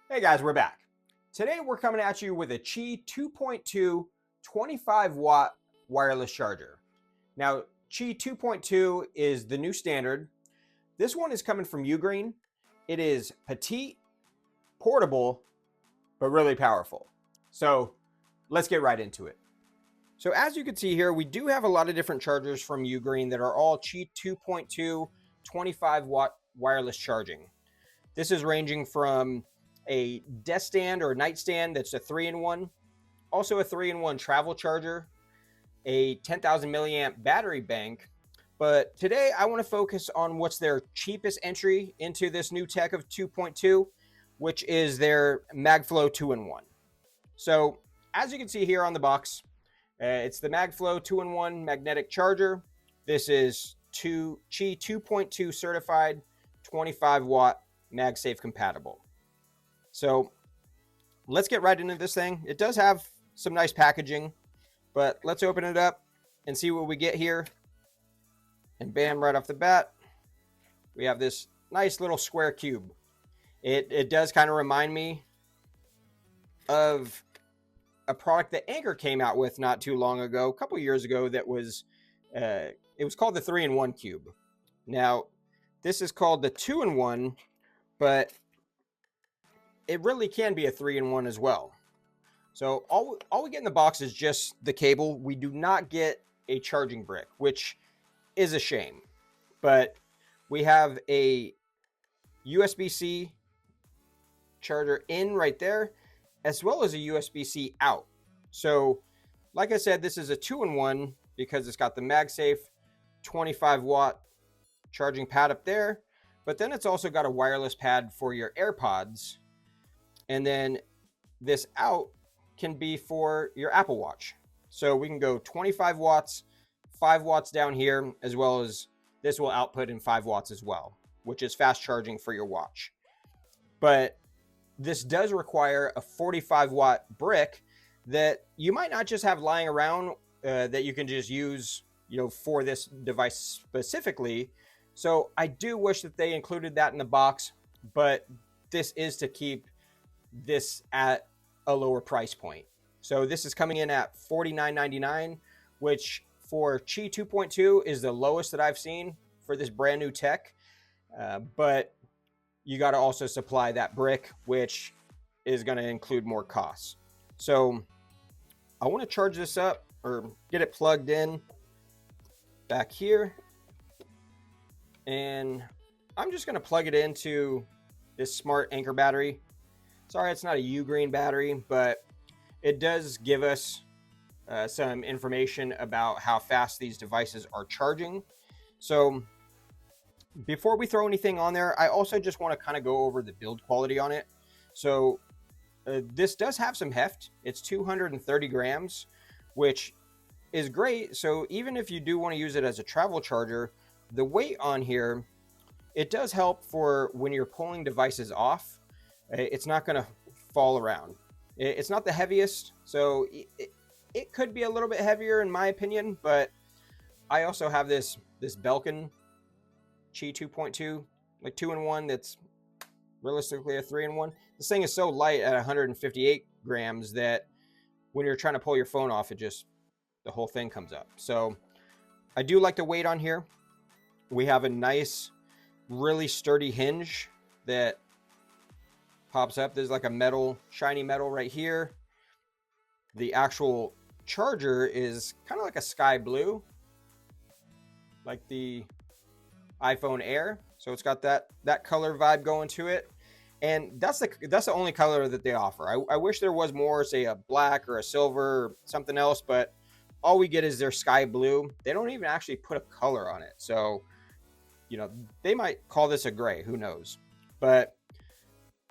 Hey guys, we're back. Today we're coming at you with a Qi 2.2 25 watt wireless charger. Now, Qi 2.2 is the new standard. This one is coming from UGREEN. It is petite, portable, but really powerful. So let's get right into it. So as you can see here, we do have a lot of different chargers from UGREEN that are all Qi 2.2 25 watt wireless charging. This is ranging from a desk stand or a nightstand that's a 3-in-1, also a 3-in-1 travel charger, a 10,000 milliamp battery bank. But today I want to focus on what's their cheapest entry into this new tech of 2.2, which is their MagFlow 2-in-1. So as you can see here on the box, it's the MagFlow 2-in-1 magnetic charger. This is Qi 2.2 certified, 25 watt MagSafe compatible. So let's get right into this thing. It does have some nice packaging, but let's open it up and see what we get here. And bam, right off the bat, we have this nice little square cube. It does kind of remind me of a product that Anker came out with not too long ago, a couple years ago, that was, it was called the 3-in-1 cube. Now, this is called the 2-in-1, but it really can be a 3-in-1 as well. So all we get in the box is just the cable. We do not get a charging brick, which is a shame. But we have a USB-C charger in right there, as well as a USB-C out. So like I said, this is a 2-in-1 because it's got the MagSafe 25 watt charging pad up there, but then it's also got a wireless pad for your AirPods. And then this out can be for your Apple Watch. So we can go 25 watts, 5 watts down here, as well as this will output in 5 watts as well, which is fast charging for your watch. But this does require a 45 watt brick that you might not just have lying around that you can just use, for this device specifically. So I do wish that they included that in the box, but this is to keep this at a lower price point. So this is coming in at $49.99, which for Qi 2.2 is the lowest that I've seen for this brand new tech. But you got to also supply that brick, which is going to include more costs. So I want to charge this up or get it plugged in back here. And I'm just going to plug it into this smart Anker battery. Sorry, it's not a UGREEN battery, but it does give us some information about how fast these devices are charging. So before we throw anything on there, I also just want to kind of go over the build quality on it. So this does have some heft. It's 230 grams, which is great. So even if you do want to use it as a travel charger, the weight on here, it does help for when you're pulling devices off. It's not going to fall around. It's not the heaviest, so it could be a little bit heavier in my opinion, but I also have this Belkin Qi 2.2, like 2-in-1, that's realistically a 3-in-1. This thing is so light at 158 grams that when you're trying to pull your phone off, the whole thing comes up. So I do like the weight on here. We have a nice, really sturdy hinge that pops up. There's like a metal, shiny metal right here. The actual charger is kind of like a sky blue, like the iPhone Air. So it's got that color vibe going to it. And that's the only color that they offer. I wish there was more, say a black or a silver or something else, but all we get is their sky blue. They don't even actually put a color on it. So, they might call this a gray, who knows? But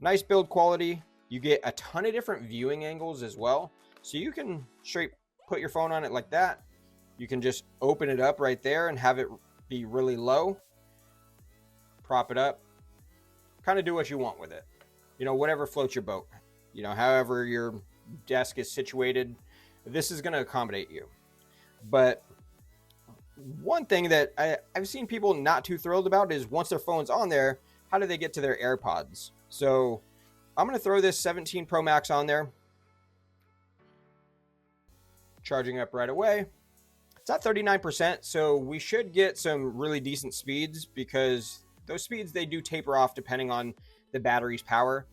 nice build quality. You get a ton of different viewing angles as well. So you can straight put your phone on it like that. You can just open it up right there and have it be really low. Prop it up. Kind of do what you want with it. Whatever floats your boat. However your desk is situated, this is going to accommodate you. But one thing that I've seen people not too thrilled about is once their phone's on there, how do they get to their AirPods? So I'm going to throw this 17 Pro Max on there. Charging up right away. It's at 39%, so we should get some really decent speeds, because those speeds, they do taper off depending on the battery's power.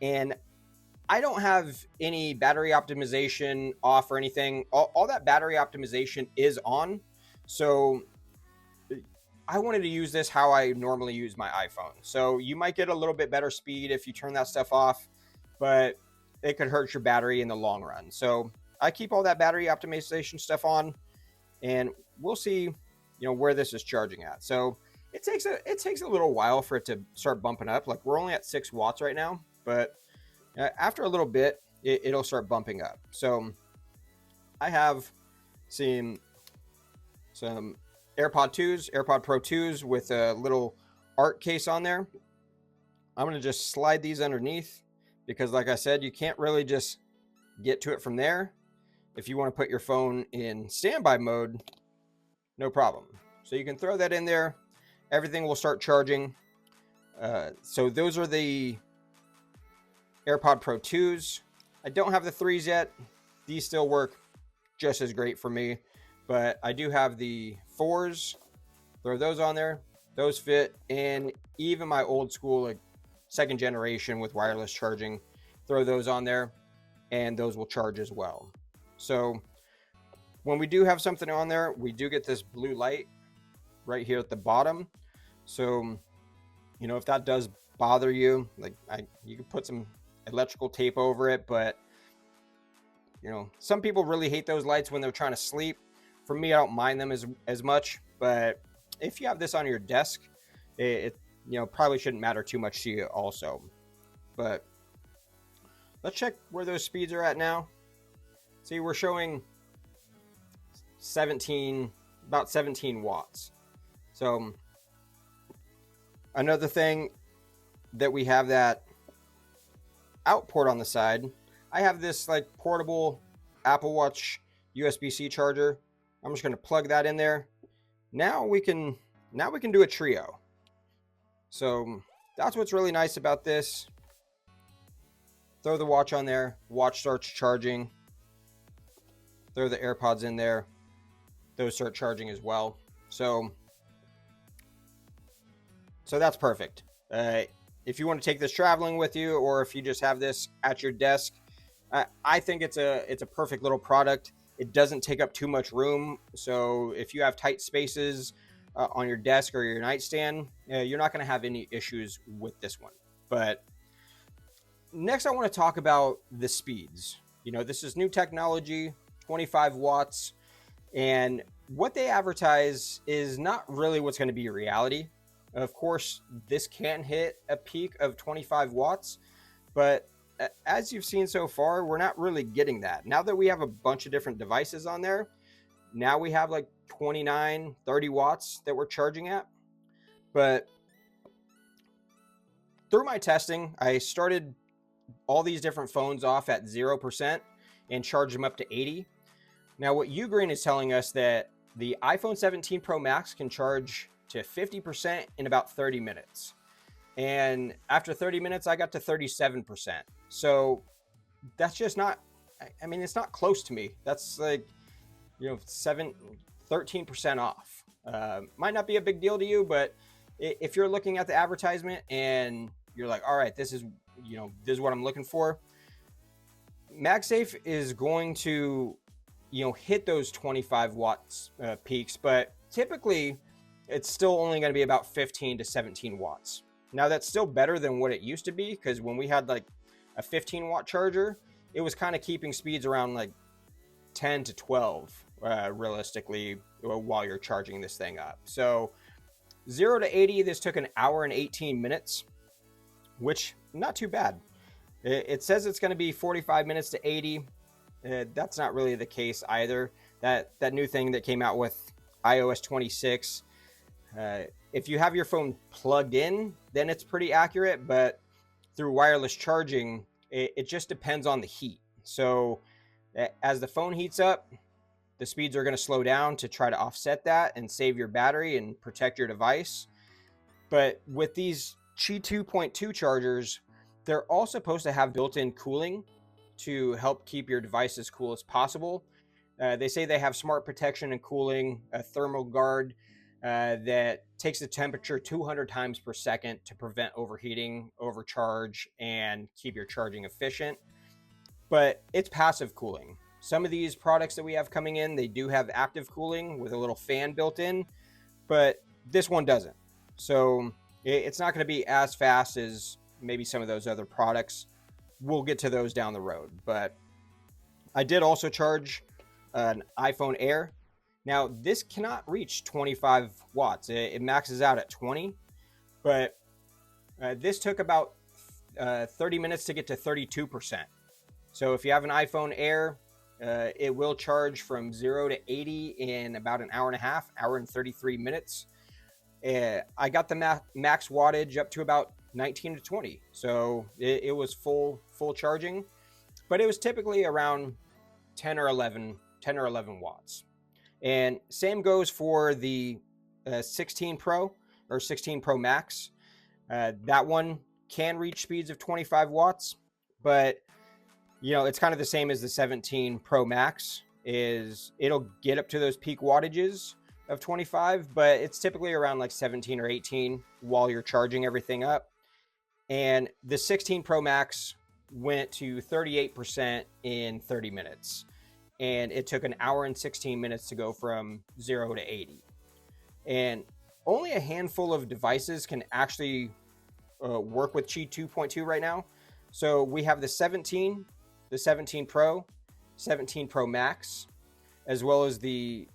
And I don't have any battery optimization off or anything. All that battery optimization is on. So I wanted to use this how I normally use my iPhone. So you might get a little bit better speed if you turn that stuff off, but it could hurt your battery in the long run. So I keep all that battery optimization stuff on, and we'll see, where this is charging at. So it takes a little while for it to start bumping up. Like, we're only at 6 watts right now, but after a little bit, it'll start bumping up. So I have seen some AirPod Pro 2s with a little art case on there. I'm going to just slide these underneath, because like I said, you can't really just get to it from there. If you want to put your phone in standby mode, no problem. So you can throw that in there. Everything will start charging. So those are the AirPod Pro 2s. I don't have the 3s yet. These still work just as great for me. But I do have the 4s. Throw those on there. Those fit. And even my old school, like, 2nd generation with wireless charging, throw those on there, and those will charge as well. So when we do have something on there, we do get this blue light right here at the bottom. So, if that does bother you, like, you can put some electrical tape over it, but some people really hate those lights when they're trying to sleep. For me, I don't mind them as much, but if you have this on your desk, it probably shouldn't matter too much to you also. But let's check where those speeds are at now. See, we're showing about 17 watts. So another thing that we have, that out port on the side, I have this like portable Apple Watch USB-C charger. I'm just going to plug that in there. Now we can do a trio. So that's what's really nice about this. Throw the watch on there, watch starts charging. Throw the AirPods in there, those start charging as well. So that's perfect. If you want to take this traveling with you, or if you just have this at your desk, I think it's a perfect little product. It doesn't take up too much room. So if you have tight spaces on your desk or your nightstand, you're not going to have any issues with this one. But next, I want to talk about the speeds. This is new technology, 25 watts, and what they advertise is not really what's going to be reality. Of course, this can hit a peak of 25 watts, but as you've seen so far, we're not really getting that. Now that we have a bunch of different devices on there, now we have like 29, 30 watts that we're charging at. But through my testing, I started all these different phones off at 0% and charged them up to 80. Now, what UGREEN is telling us that the iPhone 17 Pro Max can charge to 50% in about 30 minutes. And after 30 minutes, I got to 37%. So that's just not, it's not close to me. That's like, 13% off. Might not be a big deal to you, but if you're looking at the advertisement and you're like, all right, this is what I'm looking for, MagSafe is going to, hit those 25 watts peaks, but typically it's still only going to be about 15 to 17 watts. Now, that's still better than what it used to be, because when we had like a 15 watt charger, it was kind of keeping speeds around like 10 to 12 realistically while you're charging this thing up. So 0 to 80, this took an hour and 18 minutes, which not too bad. It says it's going to be 45 minutes to 80. That's not really the case either. That new thing that came out with iOS 26, if you have your phone plugged in, then it's pretty accurate, but through wireless charging, it just depends on the heat. So as the phone heats up, the speeds are going to slow down to try to offset that and save your battery and protect your device. But with these Qi 2.2 chargers, They're all supposed to have built-in cooling to help keep your device as cool as possible. They say they have smart protection and cooling, a thermal guard that takes the temperature 200 times per second to prevent overheating, overcharge, and keep your charging efficient. But it's passive cooling. Some of these products that we have coming in, they do have active cooling with a little fan built in, but this one doesn't. So it's not going to be as fast as maybe some of those other products. We'll get to those down the road. But I did also charge an iPhone Air. Now, this cannot reach 25 watts. It maxes out at 20, but this took about 30 minutes to get to 32%. So if you have an iPhone Air, it will charge from 0 to 80 in about an hour and a half, hour and 33 minutes. I got the max wattage up to about 19 to 20. So it was full charging, but it was typically around 10 or 11 watts. And same goes for the 16 Pro or 16 Pro Max. That one can reach speeds of 25 watts, but you know, it's kind of the same as the 17 Pro Max. It'll get up to those peak wattages of 25, but it's typically around like 17 or 18 while you're charging everything up. And the 16 Pro Max went to 38% in 30 minutes. And it took an hour and 16 minutes to go from 0 to 80. And only a handful of devices can actually work with Qi 2.2 right now. So we have the 17 Pro, 17 Pro Max, as well as the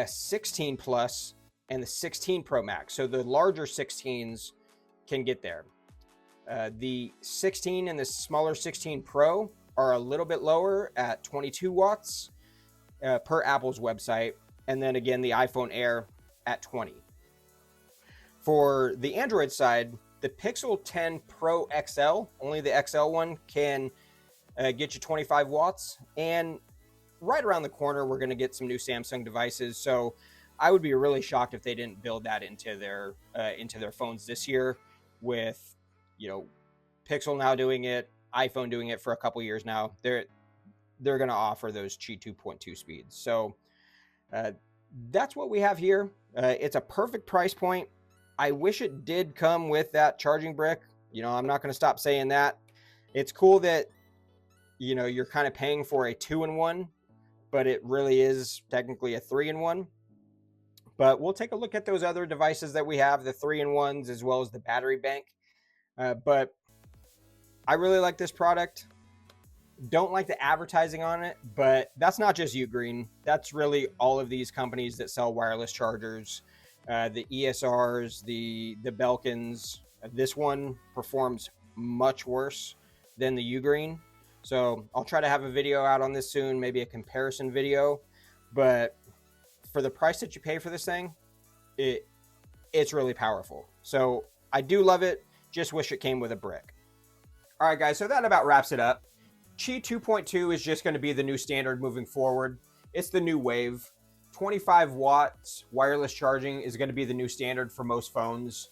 16 Plus and the 16 Pro Max. So the larger 16s can get there. The 16 and the smaller 16 Pro are a little bit lower at 22 watts per Apple's website. And then again, the iPhone Air at 20. For the Android side, the Pixel 10 Pro XL, only the XL one, can get you 25 watts. And right around the corner, we're going to get some new Samsung devices. So I would be really shocked if they didn't build that into their phones this year, with, you know, Pixel now doing it, iPhone doing it for a couple years now. They're going to offer those Qi 2.2 speeds. So that's what we have here. It's a perfect price point. I wish it did come with that charging brick. You know, I'm not going to stop saying that. It's cool that, you know, you're kind of paying for a 2-in-1, but it really is technically a 3-in-1. But we'll take a look at those other devices that we have, the 3-in-1s, as well as the battery bank. But I really like this product. Don't like the advertising on it, but that's not just UGREEN. That's really all of these companies that sell wireless chargers, the ESRs, the Belkins. This one performs much worse than the UGREEN. So I'll try to have a video out on this soon, maybe a comparison video. But for the price that you pay for this thing, it's really powerful. So I do love it. Just wish it came with a brick. All right, guys, so that about wraps it up. Qi 2.2 is just going to be the new standard moving forward. It's the new wave. 25 watts wireless charging is going to be the new standard for most phones.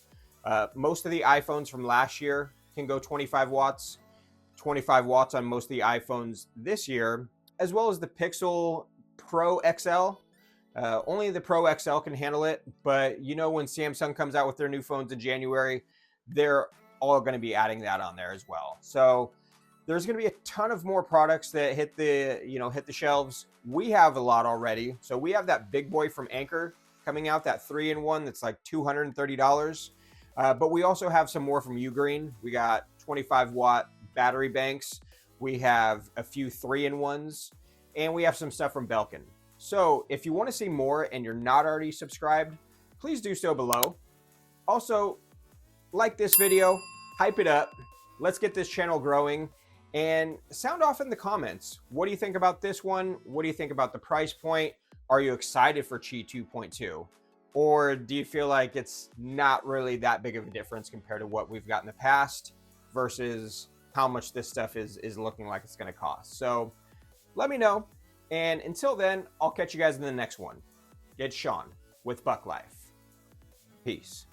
Most of the iPhones from last year can go 25 watts. 25 watts on most of the iPhones this year, as well as the Pixel Pro XL. Only the Pro XL can handle it, but you know, when Samsung comes out with their new phones in January, they're all going to be adding that on there as well. So there's going to be a ton of more products that hit the shelves. We have a lot already. So we have that big boy from Anker coming out, that 3-in-1 that's like $230. But we also have some more from UGREEN. We got 25 watt battery banks. We have a few 3-in-1s, and we have some stuff from Belkin. So if you want to see more and you're not already subscribed, please do so below. Also, like this video, hype it up. Let's get this channel growing, and sound off in the comments. What do you think about this one? What do you think about the price point? Are you excited for Qi 2.2? Or do you feel like it's not really that big of a difference compared to what we've got in the past versus how much this stuff is looking like it's going to cost? So let me know. And until then, I'll catch you guys in the next one. It's Sean with Buck Life. Peace.